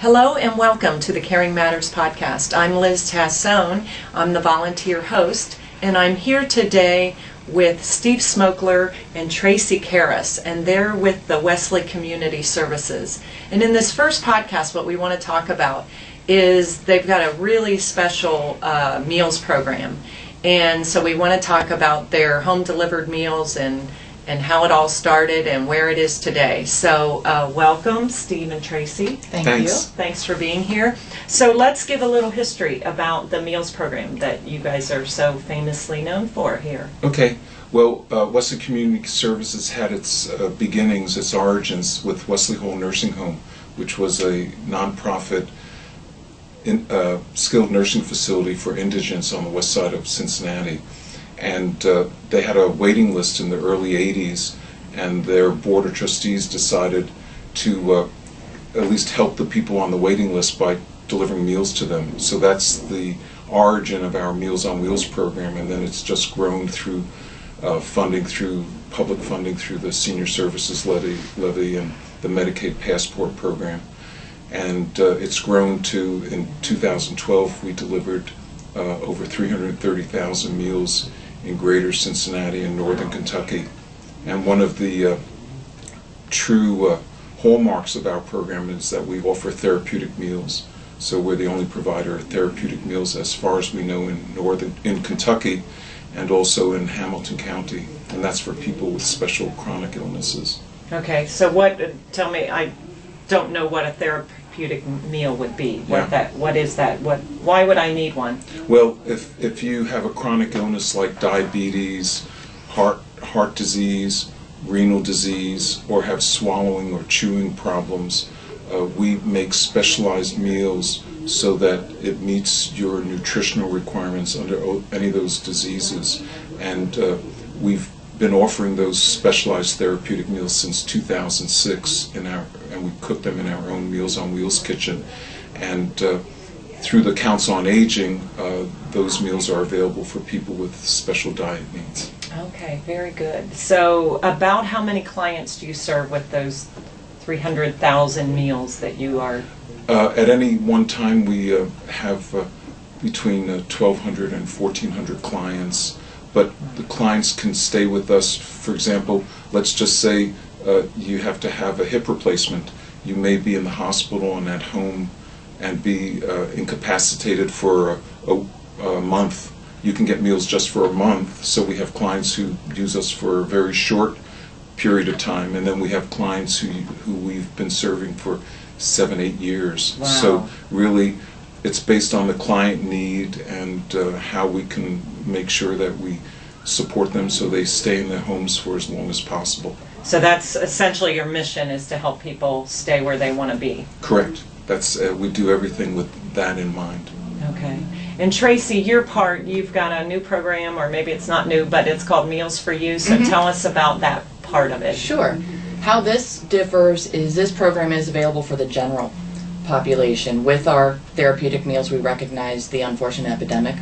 Hello and welcome to the Caring Matters podcast. I'm Liz Tassone. I'm the volunteer host, and I'm here today with Steve Smokler and Tracy Karras, and they're with the Wesley Community Services. And in this first podcast, what we want to talk about is they've got a really special meals program. And so we want to talk about their home delivered meals and how it all started and where it is today. So welcome, Steve and Tracy. Thanks. You. Thanks for being here. So let's give a little history about the meals program that you guys are so famously known for here. Okay. Well, Wesley Community Services had its beginnings, its origins with Wesley Hall Nursing Home, which was a nonprofit skilled nursing facility for indigents on the west side of Cincinnati. And they had a waiting list in the early 80s, and their board of trustees decided to at least help the people on the waiting list by delivering meals to them. So that's the origin of our Meals on Wheels program, and then it's just grown through funding, through public funding, through the Senior Services Levy and the Medicaid Passport program. And it's grown to, in 2012, we delivered over 330,000 meals in greater Cincinnati and northern Kentucky. And one of the true hallmarks of our program is that we offer therapeutic meals. So we're the only provider of therapeutic meals as far as we know in Kentucky and also in Hamilton County. And that's for people with special chronic illnesses. Okay, so tell me, I don't know what a therapeutic meal would be. What is that? Why would I need one? Well, if you have a chronic illness like diabetes, heart disease, renal disease, or have swallowing or chewing problems, we make specialized meals so that it meets your nutritional requirements under any of those diseases. And we've been offering those specialized therapeutic meals since 2006 and we cook them in our own Meals on Wheels kitchen. And through the Council on Aging, those meals are available for people with special diet needs. Okay, very good. So about how many clients do you serve with those 300,000 meals that you are? At any one time, we have between 1,200 and 1,400 clients. But the clients can stay with us. For example, let's just say you have to have a hip replacement. You may be in the hospital and at home and be incapacitated for a month. You can get meals just for a month. So we have clients who use us for a very short period of time, and then we have clients who we've been serving for 7-8 years. Wow. So really, it's based on the client need and how we can make sure that we support them so they stay in their homes for as long as possible. So that's essentially your mission, is to help people stay where they want to be. Correct. That's we do everything with that in mind. Okay. And Tracy, your part, you've got a new program, or maybe it's not new, but it's called Meals for You. So tell us about that part of it. Sure. How this differs is this program is available for the general population. With our therapeutic meals, we recognize the unfortunate epidemic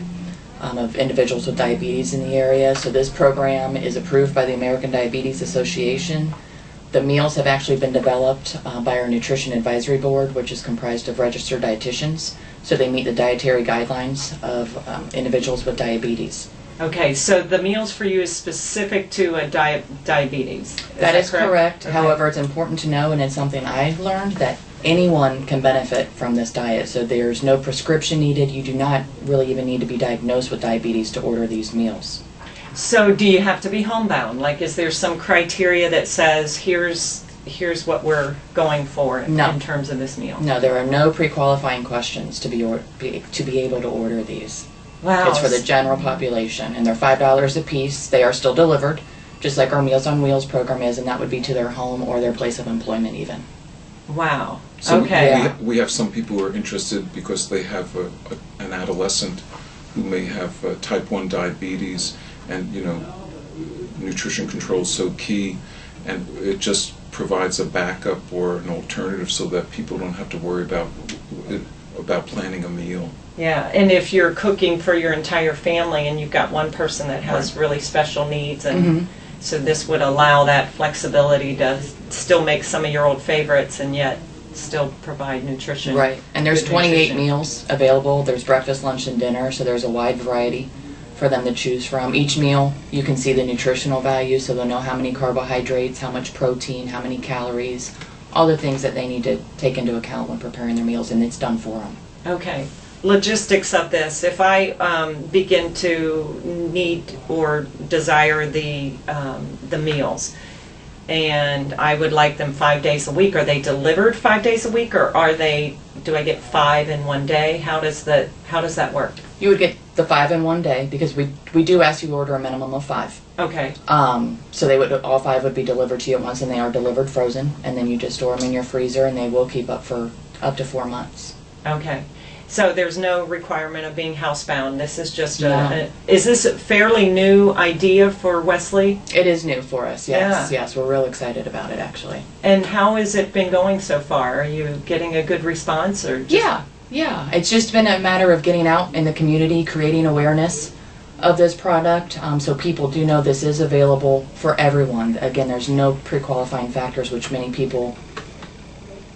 of individuals with diabetes in the area. So this program is approved by the American Diabetes Association. The meals have actually been developed by our Nutrition Advisory Board, which is comprised of registered dietitians. So they meet the dietary guidelines of individuals with diabetes. Okay, so the Meals for You is specific to a diabetes. That is correct. Okay. However, it's important to know, and it's something I've learned, that anyone can benefit from this diet. So there's no prescription needed. You do not really even need to be diagnosed with diabetes to order these meals. So do you have to be homebound? Like, is there some criteria that says here's what we're going for in terms of this meal? No, there are no pre-qualifying questions to be able to order these. Wow. It's for the general population, and they're $5 a piece. They are still delivered, just like our Meals on Wheels program is, and that would be to their home or their place of employment even. Wow. So okay. we have some people who are interested because they have an adolescent who may have type 1 diabetes, and nutrition control is so key, and it just provides a backup or an alternative so that people don't have to worry about planning a meal. Yeah, and if you're cooking for your entire family and you've got one person that has really special needs, and so this would allow that flexibility to still make some of your old favorites and yet still provide nutrition. Right, and there's good 28 nutrition. meals available. There's breakfast, lunch, and dinner, so there's a wide variety for them to choose from. Each meal, you can see the nutritional value, so they'll know how many carbohydrates, how much protein, how many calories, all the things that they need to take into account when preparing their meals, and it's done for them. Okay. Logistics of this. If I begin to need or desire the meals, and I would like them 5 days a week, are they delivered 5 days a week, or do I get 5 in one day? How does that work? You would get the 5 in one day, because we do ask you to order a minimum of 5. Okay. So all 5 would be delivered to you at once, and they are delivered frozen, and then you just store them in your freezer, and they will keep up for up to 4 months. Okay. So there's no requirement of being housebound. This is just No. is this a fairly new idea for Wesley? It is new for us, yes. Yeah. Yes, we're real excited about it, actually. And how has it been going so far? Are you getting a good response, or just... Yeah. It's just been a matter of getting out in the community, creating awareness of this product, so people do know this is available for everyone. Again, there's no pre-qualifying factors, which many people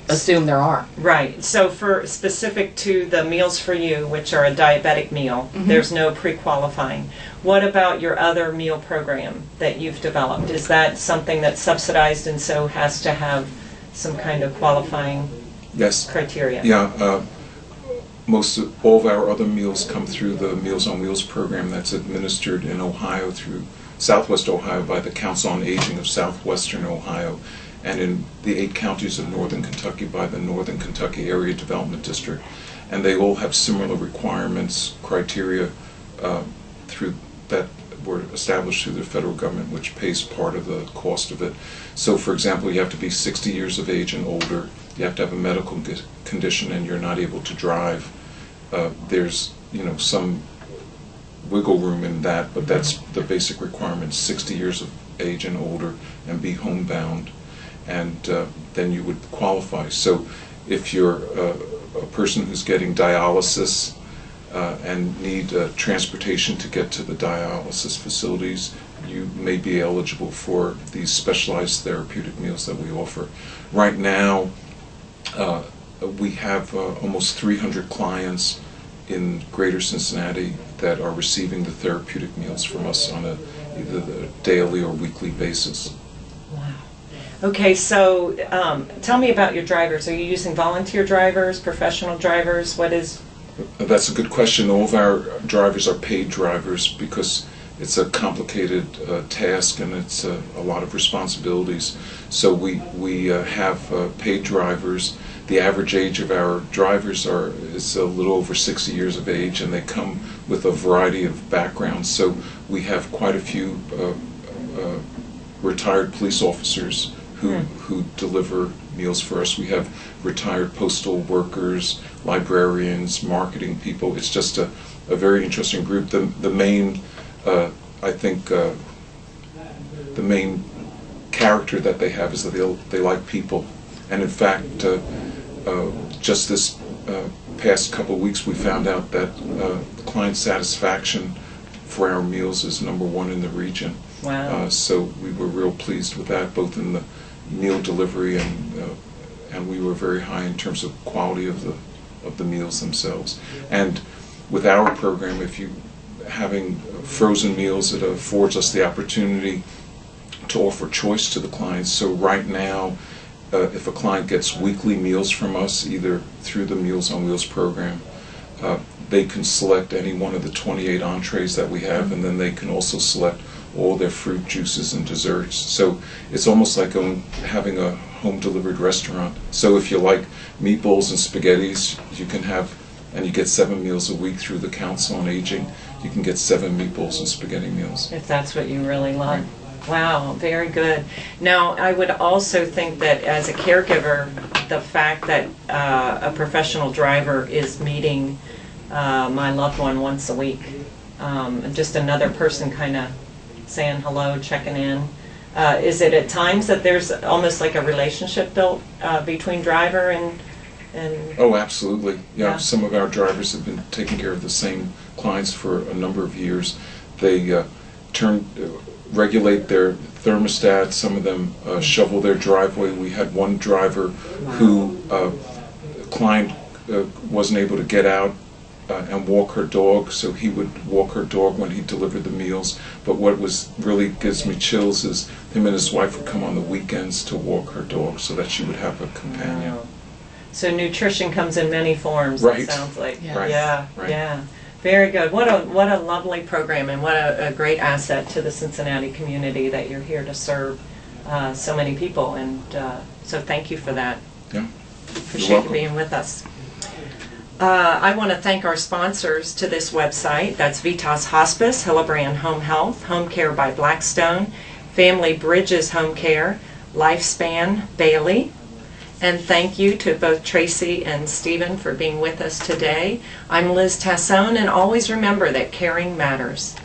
assume there are. Right. So for specific to the Meals for You, which are a diabetic meal, there's no pre-qualifying. What about your other meal program that you've developed? Is that something that's subsidized and so has to have some kind of qualifying Yes. criteria? Yeah. All of our other meals come through the Meals on Wheels program that's administered in Ohio through Southwest Ohio by the Council on Aging of Southwestern Ohio, and in the 8 counties of Northern Kentucky by the Northern Kentucky Area Development District. And they all have similar requirements, criteria through that were established through the federal government, which pays part of the cost of it. So, for example, you have to be 60 years of age and older. You have to have a medical condition, and you're not able to drive. There's, some wiggle room in that, but that's the basic requirement: 60 years of age and older, and be homebound, and then you would qualify. So, if you're a person who's getting dialysis and need transportation to get to the dialysis facilities, you may be eligible for these specialized therapeutic meals that we offer. Right now, we have almost 300 clients in Greater Cincinnati that are receiving the therapeutic meals from us on either a daily or weekly basis. Wow. Okay, so tell me about your drivers. Are you using volunteer drivers, professional drivers? What is... That's a good question. All of our drivers are paid drivers because it's a complicated task and it's a lot of responsibilities. So we have paid drivers. The average age of our drivers is a little over 60 years of age, and they come with a variety of backgrounds. So we have quite a few retired police officers who deliver meals for us. We have retired postal workers, librarians, marketing people. It's just a very interesting group. The main, I think, the main character that they have is that they like people. And in fact, just this past couple of weeks, we found out that client satisfaction for our meals is #1 in the region. Wow. So we were real pleased with that, both in the meal delivery and we were very high in terms of quality of the meals themselves. And with our program, if you having frozen meals, it affords us the opportunity to offer choice to the clients. So right now, if a client gets weekly meals from us, either through the Meals on Wheels program, they can select any one of the 28 entrees that we have, and then they can also select all their fruit juices and desserts. So it's almost like having a home-delivered restaurant. So if you like meatballs and spaghettis, you can have, and you get 7 meals a week through the Council on Aging, you can get 7 meatballs and spaghetti meals. If that's what you really love. Wow, very good. Now, I would also think that as a caregiver, the fact that a professional driver is meeting my loved one once a week, just another person kind of saying hello, checking in. Is it at times that there's almost like a relationship built between driver and... Oh, absolutely. Yeah. Some of our drivers have been taking care of the same clients for a number of years. They regulate their thermostat. Some of them shovel their driveway. We had one driver who client wasn't able to get out and walk her dog, so he would walk her dog when he delivered the meals. But what was really gives me chills is him and his wife would come on the weekends to walk her dog so that she would have a companion. Wow. So nutrition comes in many forms, Right. it sounds like. Yes. Right. Yeah, Right. yeah. Very good. What a lovely program, and what a great asset to the Cincinnati community that you're here to serve so many people. And so thank you for that. Yeah. Appreciate You're you welcome. being with us. I want to thank our sponsors to this website. That's Vitas Hospice, Hillebrand Home Health, Home Care by Blackstone, Family Bridges Home Care, Lifespan Bailey. And thank you to both Tracy and Stephen for being with us today. I'm Liz Tassone, and always remember that caring matters.